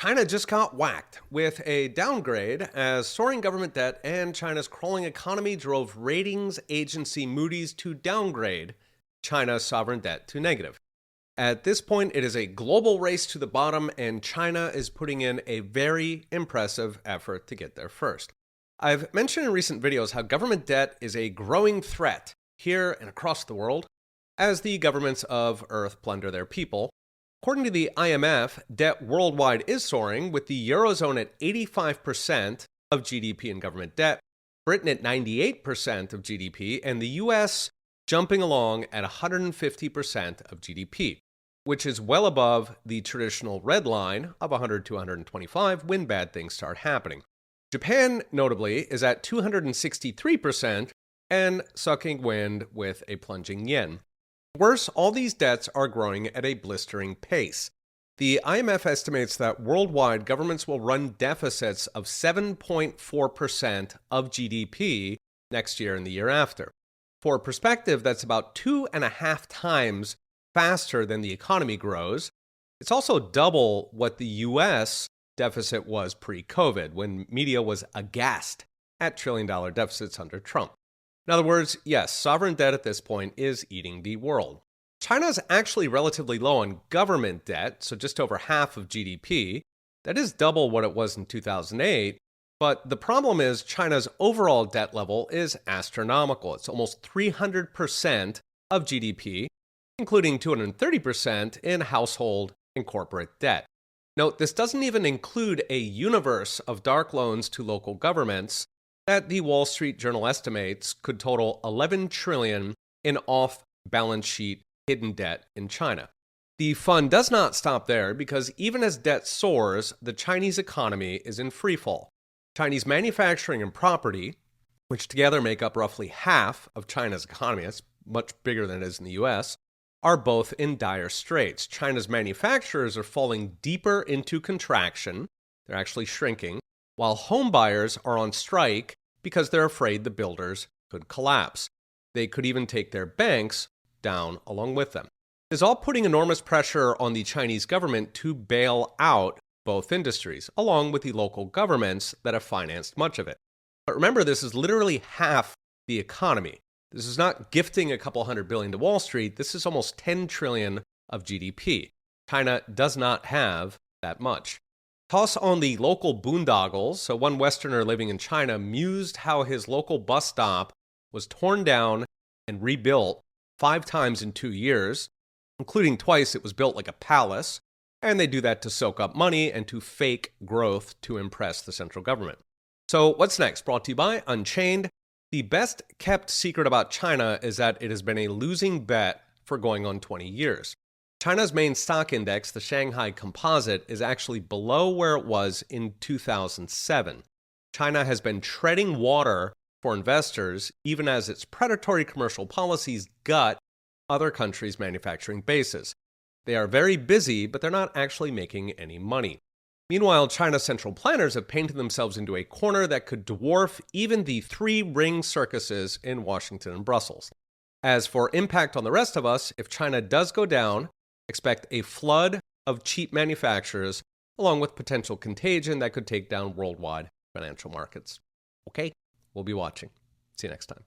China just got whacked with a downgrade as soaring government debt and China's crawling economy drove ratings agency Moody's to downgrade China's sovereign debt to negative. At this point, it is a global race to the bottom, and China is putting in a very impressive effort to get there first. I've mentioned in recent videos how government debt is a growing threat here and across the world as the governments of Earth plunder their people. According to the IMF, debt worldwide is soaring, with the Eurozone at 85% of GDP in government debt, Britain at 98% of GDP, and the US jumping along at 150% of GDP, which is well above the traditional red line of 100 to 125 when bad things start happening. Japan, notably, is at 263% and sucking wind with a plunging yen. Worse, all these debts are growing at a blistering pace. The IMF estimates that worldwide governments will run deficits of 7.4% of GDP next year and the year after. For perspective, that's about 2.5 times faster than the economy grows. It's also double what the US deficit was pre-COVID, when media was aghast at trillion-dollar deficits under Trump. In other words, yes, sovereign debt at this point is eating the world. China's actually relatively low on government debt, so just over half of GDP. That is double what it was in 2008. But the problem is China's overall debt level is astronomical. It's almost 300% of GDP, including 230% in household and corporate debt. Note, this doesn't even include a universe of dark loans to local governments that the Wall Street Journal estimates could total 11 trillion in off-balance sheet hidden debt in China. The fun does not stop there, because even as debt soars, the Chinese economy is in freefall. Chinese manufacturing and property, which together make up roughly half of China's economy, that's much bigger than it is in the US, are both in dire straits. China's manufacturers are falling deeper into contraction. They're actually shrinking, while home buyers are on strike because they're afraid the builders could collapse. They could even take their banks down along with them. This is all putting enormous pressure on the Chinese government to bail out both industries, along with the local governments that have financed much of it. But remember, this is literally half the economy. This is not gifting a couple $100 billion to Wall Street. This is almost 10 trillion of GDP. China does not have that much. Toss on the local boondoggles. So one Westerner living in China mused how his local bus stop was torn down and rebuilt 5 times in 2 years, including twice it was built like a palace. And they do that to soak up money and to fake growth to impress the central government. So what's next? Brought to you by Unchained. The best kept secret about China is that it has been a losing bet for going on 20 years. China's main stock index, the Shanghai Composite, is actually below where it was in 2007. China has been treading water for investors, even as its predatory commercial policies gut other countries' manufacturing bases. They are very busy, but they're not actually making any money. Meanwhile, China's central planners have painted themselves into a corner that could dwarf even the 3-ring circuses in Washington and Brussels. As for impact on the rest of us, if China does go down, expect a flood of cheap manufacturers, along with potential contagion that could take down worldwide financial markets. Okay, we'll be watching. See you next time.